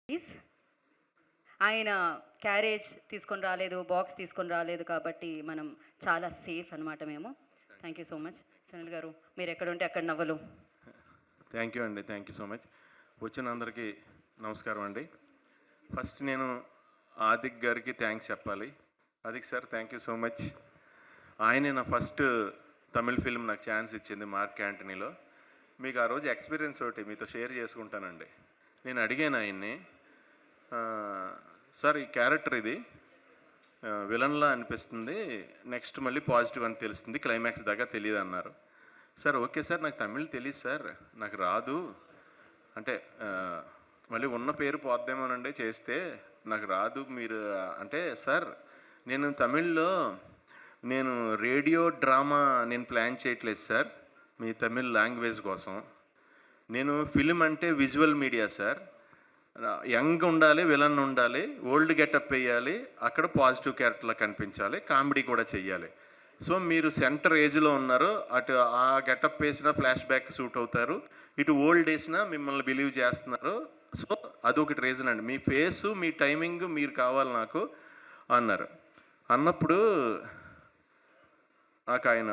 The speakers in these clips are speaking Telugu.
ప్లీజ్. ఆయన క్యారేజ్ తీసుకొని రాలేదు, బాక్స్ తీసుకొని రాలేదు కాబట్టి మనం చాలా సేఫ్ అనమాట మేము. Thank you so much. Sunil గారు మీరు ఎక్కడ ఉంటే అక్కడ నవ్వలు. థ్యాంక్ యూ అండి, థ్యాంక్ యూ సో మచ్. వచ్చిన అందరికీ నమస్కారం అండి. ఫస్ట్ నేను ఆదిక్ గారికి థ్యాంక్స్ చెప్పాలి. Adhik sir, thank you so much. ఆయనే నా ఫస్ట్ తమిళ్ ఫిల్మ్ నాకు ఛాన్స్ ఇచ్చింది మార్క్ యాంటనీలో. మీకు ఆ రోజు ఎక్స్పీరియన్స్ ఒకటి మీతో షేర్ చేసుకుంటానండి. నేను అడిగాను ఆయన్ని, సార్ ఈ క్యారెక్టర్ ఇది విలన్లా అనిపిస్తుంది, నెక్స్ట్ మళ్ళీ పాజిటివ్ అని తెలుస్తుంది, క్లైమాక్స్ దాకా తెలియదు అన్నారు. సార్ ఓకే సార్, నాకు తమిళ్ తెలియదు సార్, నాకు రాదు అంటే మళ్ళీ ఉన్న పేరు పోద్దేమోనండి చేస్తే, నాకు రాదు మీరు అంటే. సార్ నేను తమిళ్లో నేను రేడియో డ్రామా నేను ప్లాన్ చేయట్లేదు సార్ మీ తమిళ్ లాంగ్వేజ్ కోసం. నేను ఫిలిం అంటే విజువల్ మీడియా సార్, యంగ్ ఉండాలి, విలన్ ఉండాలి, ఓల్డ్ గెటప్ వేయాలి, అక్కడ పాజిటివ్ క్యారెక్టర్లా కనిపించాలి, కామెడీ కూడా చెయ్యాలి. సో మీరు సెంటర్ ఏజ్లో ఉన్నారు, అటు ఆ గెటప్ వేసినా ఫ్లాష్ బ్యాక్ సూట్ అవుతారు, ఇటు ఓల్డ్ వేసినా మిమ్మల్ని బిలీవ్ చేస్తున్నారు. సో అదొకటి రీజన్ అండి, మీ ఫేసు మీ టైమింగ్ మీరు కావాలి నాకు అన్నారు. అన్నప్పుడు నాకు ఆయన,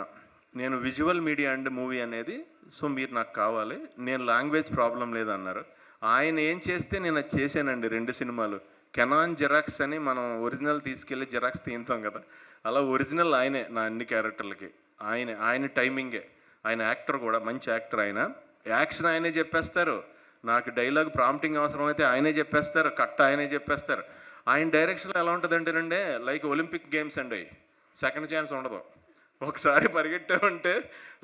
నేను విజువల్ మీడియా అండ్ మూవీ అనేది, సో మీరు నాకు కావాలి, నేను లాంగ్వేజ్ ప్రాబ్లం లేదన్నారు. ఆయన ఏం చేస్తే నేను అది చేశానండి. 2 సినిమాలు కెనాన్ జెరాక్స్ అని మనం ఒరిజినల్ తీసుకెళ్ళి జెరాక్స్ తీస్తాం కదా, అలా ఒరిజినల్ ఆయనే నా అన్ని క్యారెక్టర్లకి. ఆయన టైమింగే, ఆయన యాక్టర్ కూడా మంచి యాక్టర్. ఆయన యాక్షన్ ఆయనే చెప్పేస్తారు, నాకు డైలాగ్ ప్రాంప్టింగ్ అవసరం అయితే ఆయనే చెప్పేస్తారు, కట్ ఆయనే చెప్పేస్తారు. ఆయన డైరెక్షన్లో ఎలా ఉంటుంది అంటేనండి, లైక్ ఒలింపిక్ గేమ్స్ అండి, సెకండ్ ఛాన్స్ ఉండదు. ఒకసారి పరిగెట్టామంటే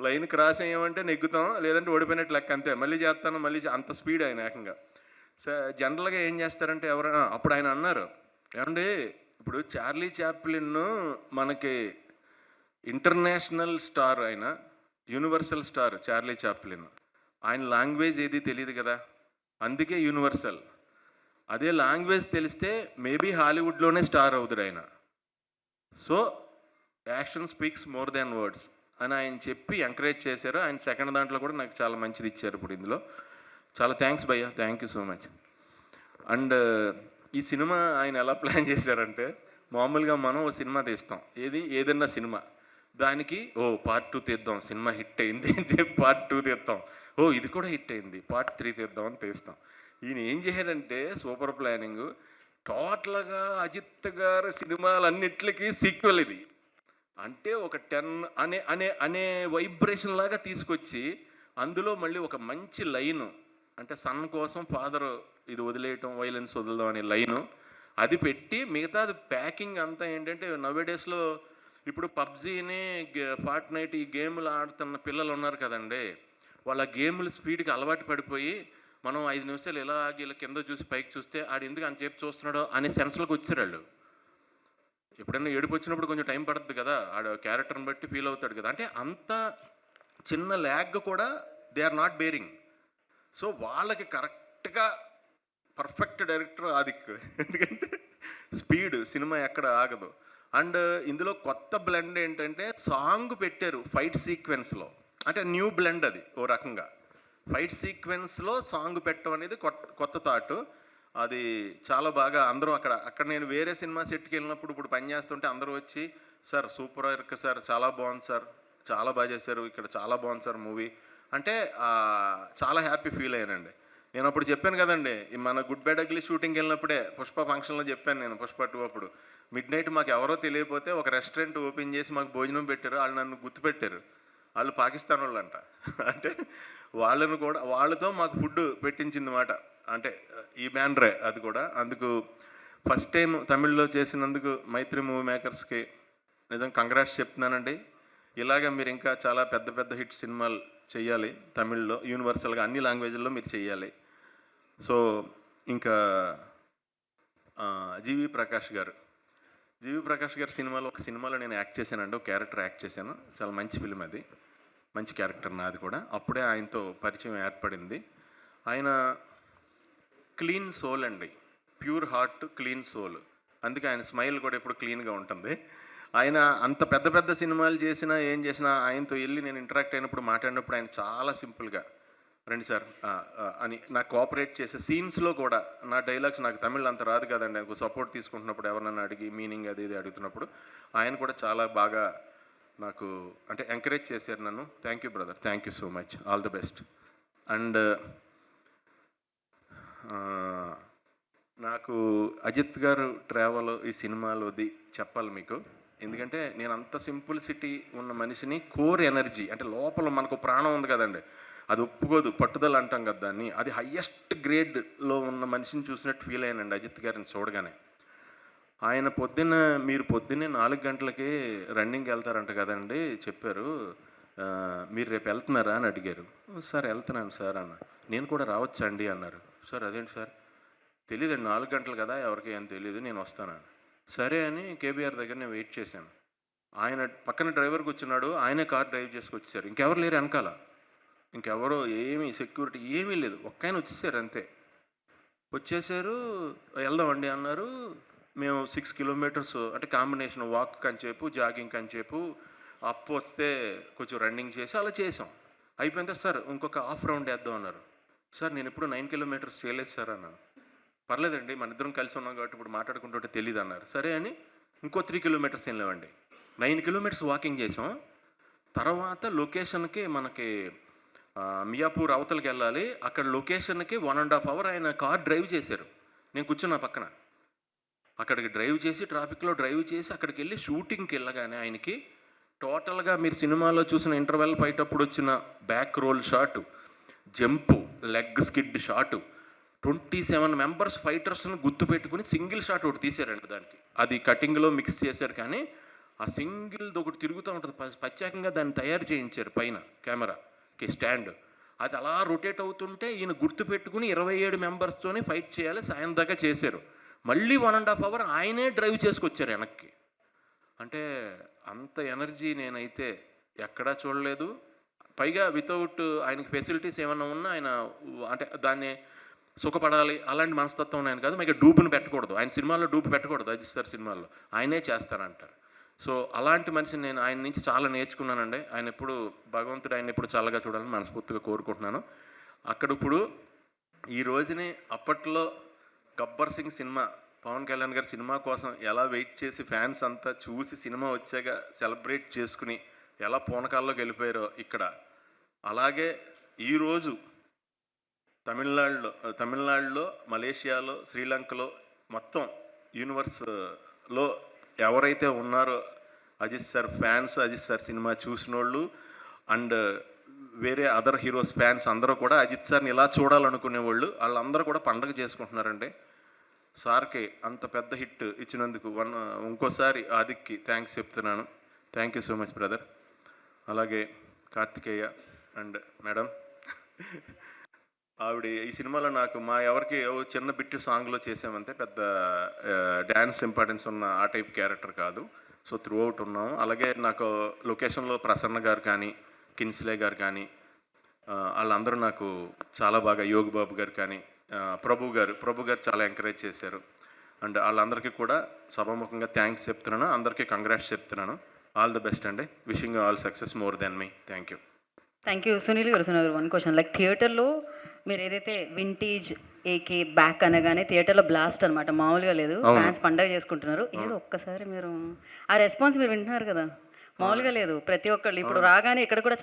లైన్ క్రాస్ అయ్యామంటే నెగ్గుతాం, లేదంటే ఓడిపోయినట్టు లెక్క, అంతే. మళ్ళీ చేస్తాను, మళ్ళీ అంత స్పీడ్ ఆయన ఏకంగా. జనరల్గా ఏం చేస్తారంటే ఎవరైనా, అప్పుడు ఆయన అన్నారు, ఏమండి ఇప్పుడు చార్లీ చాప్లిన్ మనకి ఇంటర్నేషనల్ స్టార్, ఆయన యూనివర్సల్ స్టార్ చార్లీ చాప్లిన్. ఆయన లాంగ్వేజ్ ఏది తెలియదు కదా, అందుకే యూనివర్సల్. అదే లాంగ్వేజ్ తెలిస్తే మేబీ హాలీవుడ్లోనే స్టార్ అవుతాడు ఆయన. So action speaks more than words అని ఆయన చెప్పి ఎంకరేజ్ చేశారు. ఆయన సెకండ్ దాంట్లో కూడా నాకు చాలా మంచిది ఇచ్చారు. ఇప్పుడు ఇందులో చాలా థ్యాంక్స్ భయ్యా, thank you so much. And ఈ సినిమా ఆయన ఎలా ప్లాన్ చేశారంటే, మామూలుగా మనం ఓ సినిమా తీస్తాం, ఏదన్నా సినిమా, దానికి పార్ట్ 2 తీద్దాం, సినిమా హిట్ అయింది అని చెప్పి పార్ట్ 2 తీస్తాం, ఇది కూడా హిట్ అయింది, పార్ట్ 3 తీద్దాం అని తీస్తాం. ఈయన ఏం చేశారంటే సూపర్ ప్లానింగ్, టోటల్గా అజిత్ గారి సినిమాలన్నిటికీ సీక్వెల్ ఇది. అంటే ఒక 10 అనే అనే అనే వైబ్రేషన్ లాగా తీసుకొచ్చి, అందులో మళ్ళీ ఒక మంచి లైను, అంటే సన్ కోసం ఫాదర్ ఇది వదిలేయటం, వైలెన్స్ వదలడం అనే లైను అది పెట్టి, మిగతాది ప్యాకింగ్ అంతా ఏంటంటే, నవ్వేడేస్లో ఇప్పుడు పబ్జీని ఫార్ట్ నైట్ ఈ గేములు ఆడుతున్న పిల్లలు ఉన్నారు కదండి, వాళ్ళ గేముల స్పీడ్కి అలవాటు పడిపోయి, మనం 5 నిమిషాలు ఇలా ఆగి ఇలా కింద చూసి పైకి చూస్తే ఆడు ఎందుకు అంతసేపు చూస్తున్నాడో అనే సెన్స్లోకి వచ్చారు వాళ్ళు. ఎప్పుడైనా ఏడుపు వచ్చినప్పుడు కొంచెం టైం పడుతుంది కదా, ఆడ క్యారెక్టర్ని బట్టి ఫీల్ అవుతాడు కదా, అంటే అంత చిన్న ల్యాగ్ కూడా they are not bearing. So వాళ్ళకి కరెక్ట్గా పర్ఫెక్ట్ డైరెక్టర్ ఆదిక్, ఎందుకంటే స్పీడ్ సినిమా ఎక్కడ ఆగదు. అండ్ ఇందులో కొత్త బ్లెండ్ ఏంటంటే, సాంగ్ పెట్టారు ఫైట్ సీక్వెన్స్లో, అంటే న్యూ బ్లెండ్ అది. ఓ రకంగా ఫైట్ సీక్వెన్స్లో సాంగ్ పెట్టడం అనేది కొత్త థాట్. అది చాలా బాగా అందరూ అక్కడ నేను వేరే సినిమా సెట్కి వెళ్ళినప్పుడు ఇప్పుడు పని చేస్తుంటే అందరూ వచ్చి, సార్ సూపర్ వర్క్ సార్, చాలా బాగుంది సార్, చాలా బాగా చేశారు, ఇక్కడ చాలా బాగుంది సార్ మూవీ అంటే చాలా హ్యాపీ ఫీల్ అయ్యానండి. నేను అప్పుడు చెప్పాను కదండి, మన గుడ్ బ్యాడ్ అగ్లీ షూటింగ్కి వెళ్ళినప్పుడే పుష్ప ఫంక్షన్లో చెప్పాను నేను, పుష్ప 2 అప్పుడు మిడ్ నైట్ మాకు ఎవరో తెలియకపోతే ఒక రెస్టారెంట్ ఓపెన్ చేసి మాకు భోజనం పెట్టారు. వాళ్ళు నన్ను గుర్తుపెట్టారు, వాళ్ళు పాకిస్తాన్ వాళ్ళు అంట. అంటే వాళ్ళను కూడా, వాళ్ళతో మాకు ఫుడ్ పెట్టించింది మాట, అంటే ఈ బ్యానరే అది కూడా. అందుకు ఫస్ట్ టైం తమిళ్లో చేసినందుకు మైత్రి మూవీ మేకర్స్కి నిజంగా కంగ్రాట్స్ చెప్తున్నానండి. ఇలాగ మీరు ఇంకా చాలా పెద్ద పెద్ద హిట్ సినిమాలు చెయ్యాలి తమిళ్లో, యూనివర్సల్గా అన్ని లాంగ్వేజ్ల్లో మీరు చెయ్యాలి. సో ఇంకా జీవి ప్రకాష్ గారు సినిమాలో, ఒక సినిమాలో నేను యాక్ట్ చేశానండి, ఒక క్యారెక్టర్ యాక్ట్ చేశాను, చాలా మంచి ఫిలిం అది, మంచి క్యారెక్టర్ నాది కూడా. అప్పుడే ఆయనతో పరిచయం ఏర్పడింది. ఆయన క్లీన్ సోల్ అండి, ప్యూర్ హార్ట్, క్లీన్ సోల్, అందుకే ఆయన స్మైల్ కూడా ఎప్పుడు క్లీన్గా ఉంటుంది. ఆయన అంత పెద్ద పెద్ద సినిమాలు చేసినా ఏం చేసినా ఆయనతో వెళ్ళి నేను ఇంటరాక్ట్ అయినప్పుడు, మాట్లాడినప్పుడు ఆయన చాలా సింపుల్గా, రండి సార్ అని నాకు కోఆపరేట్ చేసే సీన్స్లో కూడా నా డైలాగ్స్ నాకు తమిళ్ అంత రాదు కదండి, నాకు సపోర్ట్ తీసుకుంటున్నప్పుడు ఎవరినైనా అడిగి మీనింగ్ అది ఇది అడుగుతున్నప్పుడు ఆయన కూడా చాలా బాగా నాకు అంటే ఎంకరేజ్ చేశారు నన్ను. Thank you brother, thank you so much, all the best. And నాకు అజిత్ గారు ట్రావెల్ ఈ సినిమాలోది చెప్పాలి మీకు, ఎందుకంటే నేను అంత సింపుల్సిటీ ఉన్న మనిషిని, కోర్ ఎనర్జీ అంటే లోపల మనకు ప్రాణం ఉంది కదండి, అది ఒప్పుకోదు, పట్టుదల అంటాం కదా దాన్ని, అది హయ్యెస్ట్ గ్రేడ్లో ఉన్న మనిషిని చూసినట్టు ఫీల్ అయ్యానండి అజిత్ గారిని చూడగానే. ఆయన మీరు పొద్దున్నే 4 గంటలకి రన్నింగ్కి వెళ్తారంట కదండి చెప్పారు, మీరు రేపు వెళ్తున్నారా అని అడిగారు. సార్ వెళ్తున్నాను సార్ అన్న. నేను కూడా రావచ్చా అండి అన్నారు. సార్ అదేంటి సార్, తెలియదండి 4 గంటలు కదా, ఎవరికి ఏం తెలియదు, నేను వస్తానని. సరే అని కేబీఆర్ దగ్గర నేను వెయిట్ చేశాను. ఆయన పక్కన డ్రైవర్ కూర్చున్నాడు, ఆయనే కార్ డ్రైవ్ చేసుకొచ్చేసారు, ఇంకెవరు లేరు వెనకాల, ఇంకెవరో ఏమీ సెక్యూరిటీ ఏమీ లేదు, ఒక్క ఆయన వచ్చేసారు అంతే. వచ్చేసారు, వెళ్దామండి అన్నారు. మేము 6 కిలోమీటర్స్ అంటే కాంబినేషన్ వాక్ కంచేపు జాగింగ్ కంచేపు అప్ వస్తే కొంచెం రన్నింగ్ చేసి అలా చేసాం. అయిపోయిందా సార్ ఇంకొక హాఫ్ రౌండ్ వేద్దాం అన్నారు. సార్ నేను ఇప్పుడు 9 కిలోమీటర్స్ చేయలేదు సార్ అన్నాను. పర్లేదండి మన ఇద్దరం కలిసి ఉన్నాం కాబట్టి ఇప్పుడు మాట్లాడుకుంటుంటే తెలియదు అన్నారు. సరే అని ఇంకో 3 కిలోమీటర్స్ వెళ్ళామండి. 9 కిలోమీటర్స్ వాకింగ్ చేసాం. తర్వాత లొకేషన్కి మనకి మియాపూర్ అవతలకి వెళ్ళాలి, అక్కడ లొకేషన్కి 1.5 అవర్ ఆయన కార్ డ్రైవ్ చేశారు, నేను కూర్చున్నా పక్కన. అక్కడికి డ్రైవ్ చేసి ట్రాఫిక్లో డ్రైవ్ చేసి అక్కడికి వెళ్ళి షూటింగ్కి వెళ్ళగానే ఆయనకి టోటల్గా మీరు సినిమాలో చూసిన ఇంటర్వెల్ ఫైట్ అప్పుడు వచ్చిన back roll shot, jump, leg skid shot, 27 members ఫైటర్స్ని గుర్తుపెట్టుకుని సింగిల్ షాట్ ఒకటి తీశారండి దానికి. అది కటింగ్లో మిక్స్ చేశారు, కానీ ఆ సింగిల్ది ఒకటి తిరుగుతూ ఉంటుంది, ప్రత్యేకంగా దాన్ని తయారు చేయించారు పైన కెమెరాకి స్టాండ్. అది అలా రొటేట్ అవుతుంటే ఈయన గుర్తుపెట్టుకుని 27 మెంబర్స్తోనే ఫైట్ చేయాలి, సాయం దాకా చేశారు. మళ్ళీ 1.5 అవర్ ఆయనే డ్రైవ్ చేసుకొచ్చారు వెనక్కి. అంటే అంత ఎనర్జీ నేనైతే ఎక్కడా చూడలేదు. పైగా వితౌట్ ఆయనకి ఫెసిలిటీస్ ఏమన్నా ఉన్నా ఆయన అంటే దాన్ని సుఖపడాలి అలాంటి మనస్తత్వం ఆయన కాదు. పైగా డూపుని పెట్టకూడదు, ఆయన సినిమాల్లో డూపు పెట్టకూడదు, అజిత్ సార్ సినిమాల్లో ఆయనే చేస్తానంటారు. సో అలాంటి మనిషిని నేను ఆయన నుంచి చాలా నేర్చుకున్నానండి. ఆయన ఎప్పుడు భగవంతుడు ఆయన ఎప్పుడు చల్లగా చూడాలని మనస్ఫూర్తిగా కోరుకుంటున్నాను. అక్కడ ఇప్పుడు ఈ రోజుని అప్పట్లో గబ్బర్ సింగ్ సినిమా పవన్ కళ్యాణ్ గారి సినిమా కోసం ఎలా వెయిట్ చేసి ఫ్యాన్స్ అంతా చూసి సినిమా వచ్చాక సెలబ్రేట్ చేసుకుని ఎలా పూనకాల్లోకి వెళ్ళిపోయారో ఇక్కడ, అలాగే ఈరోజు తమిళనాడులో మలేషియాలో శ్రీలంకలో మొత్తం యూనివర్స్లో ఎవరైతే ఉన్నారో Ajith sir fans, Ajith sir సినిమా చూసిన వాళ్ళు అండ్ వేరే అదర్ హీరోస్ ఫ్యాన్స్ అందరూ కూడా అజిత్ సార్ని ఇలా చూడాలనుకునేవాళ్ళు వాళ్ళందరూ కూడా పండగ చేసుకుంటున్నారండి. సార్కి అంత పెద్ద హిట్ ఇచ్చినందుకు ఇంకోసారి ఆదిక్కి థ్యాంక్స్ చెప్తున్నాను. Thank you so much brother. అలాగే కార్తికేయ అండ్ మేడం, ఆవిడ ఈ సినిమాలో నాకు మా ఎవరికి చిన్న బిట్ సాంగ్లో చేసామంటే పెద్ద డ్యాన్స్ ఇంపార్టెన్స్ ఉన్న ఆ టైప్ క్యారెక్టర్ కాదు. సో త్రూ అవుట్ ఉన్నాము. అలాగే నాకు లొకేషన్లో ప్రసన్న గారు కానీ కిన్స్లే గారు కానీ వాళ్ళందరూ నాకు చాలా బాగా, యోగి బాబు గారు కానీ ప్రభు గారు చాలా ఎంకరేజ్ చేశారు. అండ్ వాళ్ళందరికీ కూడా సభాముఖంగా థ్యాంక్స్ చెప్తున్నాను, అందరికీ కంగ్రాట్స్ చెప్తున్నాను. ఆల్ ద బెస్ట్ అండి. Wishing you all success more than me. Thank you. Thank you. Sunil గారు 1 క్వశ్చన్, లైక్ థియేటర్లో మీరు ఏదైతే వింటేజ్ ఏకే బ్యాక్ అనగానే థియేటర్లో బ్లాస్ట్ అనమాట, మామూలుగా లేదు, ఫ్యాన్స్ పండగ చేసుకుంటున్నారు. ఏదో ఒక్కసారి మీరు ఆ రెస్పాన్స్ మీరు వింటున్నారు కదా, మామూలుగా లేదు. ప్రతి ఒక్కళ్ళు ఇప్పుడు రాగానే ఇక్కడ కూడా